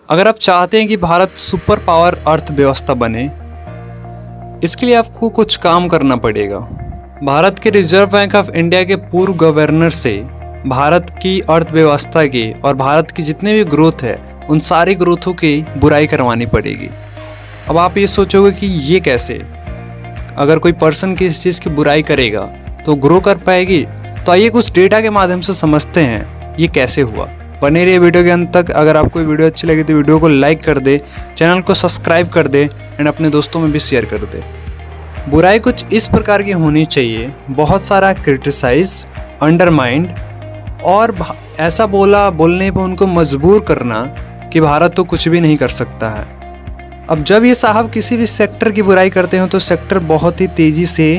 अगर आप चाहते हैं कि भारत सुपर पावर अर्थव्यवस्था बने, इसके लिए आपको कुछ काम करना पड़ेगा। भारत के रिजर्व बैंक ऑफ इंडिया के पूर्व गवर्नर से भारत की अर्थव्यवस्था की और भारत की जितने भी ग्रोथ है उन सारी ग्रोथों की बुराई करवानी पड़ेगी। अब आप ये सोचोगे कि ये कैसे, अगर कोई पर्सन किसी चीज़ की बुराई करेगा तो ग्रो कर पाएगी। तो आइए कुछ डेटा के माध्यम से समझते हैं ये कैसे हुआ। बने रहिए वीडियो के अंत तक। अगर आपको वीडियो अच्छी लगी तो वीडियो को लाइक कर दे, चैनल को सब्सक्राइब कर दे एंड अपने दोस्तों में भी शेयर कर दे। बुराई कुछ इस प्रकार की होनी चाहिए, बहुत सारा क्रिटिसाइज, अंडरमाइंड और ऐसा बोलने पर उनको मजबूर करना कि भारत तो कुछ भी नहीं कर सकता है। अब जब ये साहब किसी भी सेक्टर की बुराई करते हो तो सेक्टर बहुत ही तेज़ी से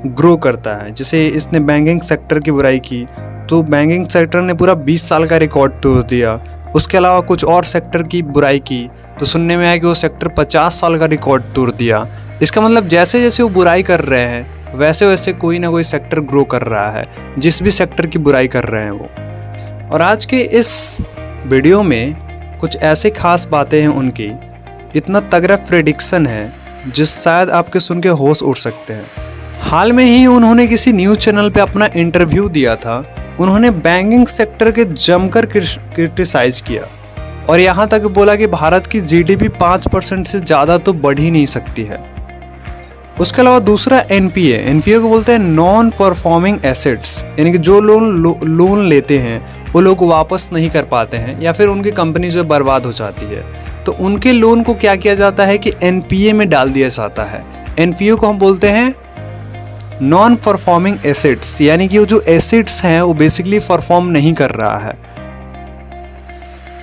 ग्रो करता है। जैसे इसने बैंकिंग सेक्टर की बुराई की तो बैंकिंग सेक्टर ने पूरा 20 साल का रिकॉर्ड तोड़ दिया। उसके अलावा कुछ और सेक्टर की बुराई की तो सुनने में आया कि वो सेक्टर 50 साल का रिकॉर्ड तोड़ दिया। इसका मतलब जैसे जैसे वो बुराई कर रहे हैं वैसे वैसे कोई ना कोई सेक्टर ग्रो कर रहा है, जिस भी सेक्टर की बुराई कर रहे हैं वो। और आज के इस वीडियो में कुछ ऐसे खास बातें हैं उनकी, इतना तगड़ा प्रेडिक्शन है जिस शायद आपके सुन के होश उड़ सकते हैं। हाल में ही उन्होंने किसी न्यूज़ चैनल पे अपना इंटरव्यू दिया था। उन्होंने बैंकिंग सेक्टर के जमकर क्रिटिसाइज किया और यहाँ तक बोला कि भारत की जीडीपी 5% से ज़्यादा तो बढ़ ही नहीं सकती है। उसके अलावा दूसरा एनपीए को बोलते हैं नॉन परफॉर्मिंग एसेट्स, यानी कि जो लोन लेते हैं वो लोग वापस नहीं कर पाते हैं या फिर उनकी कंपनी जो बर्बाद हो जाती है तो उनके लोन को क्या किया जाता है कि एनपीए में डाल दिया जाता है। एनपीए को हम बोलते हैं नॉन परफॉर्मिंग एसेट्स, यानी कि वो जो एसेट्स हैं वो बेसिकली परफॉर्म नहीं कर रहा है।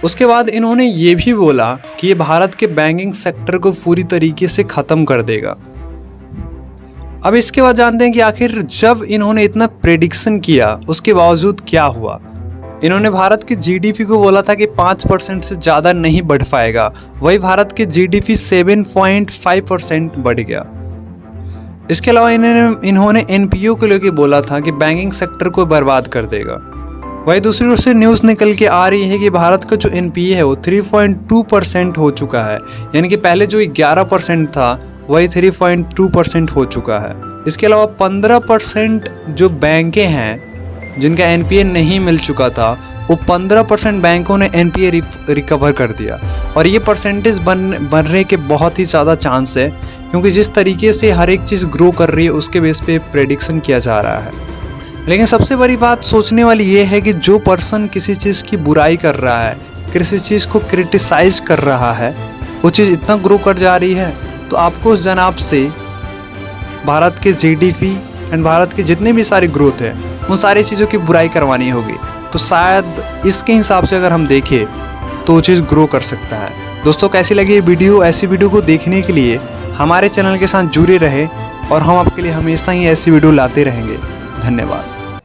उसके बाद इन्होंने ये भी बोला कि ये भारत के बैंकिंग सेक्टर को पूरी तरीके से ख़त्म कर देगा। अब इसके बाद जानते हैं कि आखिर जब इन्होंने इतना प्रेडिक्शन किया उसके बावजूद क्या हुआ। इन्होंने भारत की जीडीपी को बोला था कि 5% से ज़्यादा नहीं बढ़ पाएगा, वही भारत की जीडीपी 7.5% बढ़ गया। इसके अलावा इन्होंने एनपीओ को लेकर बोला था कि बैंकिंग सेक्टर को बर्बाद कर देगा। वही दूसरी ओर से न्यूज़ निकल के आ रही है कि भारत का जो एनपीए है वो 3.2% हो चुका है, यानी कि पहले जो 11% था वही 3.2% हो चुका है। इसके अलावा 15% जो बैंकें हैं जिनका एनपीए नहीं मिल चुका था वो 15% बैंकों ने एनपीए रिकवर कर दिया। और ये परसेंटेज बनने के बहुत ही ज़्यादा चांस है, क्योंकि जिस तरीके से हर एक चीज़ ग्रो कर रही है उसके बेस पे प्रेडिक्शन किया जा रहा है। लेकिन सबसे बड़ी बात सोचने वाली ये है कि जो पर्सन किसी चीज़ की बुराई कर रहा है, किसी चीज़ को क्रिटिसाइज कर रहा है, वो चीज़ इतना ग्रो कर जा रही है तो आपको उस जनाब से भारत के जीडीपी एंड भारत की जितनी भी सारी ग्रोथ है उन सारी चीज़ों की बुराई करवानी होगी। तो शायद इसके हिसाब से अगर हम देखें तो वो चीज़ ग्रो कर सकता है। दोस्तों कैसी लगी ये वीडियो? ऐसी वीडियो को देखने के लिए हमारे चैनल के साथ जुड़े रहे और हम आपके लिए हमेशा ही ऐसी वीडियो लाते रहेंगे। धन्यवाद।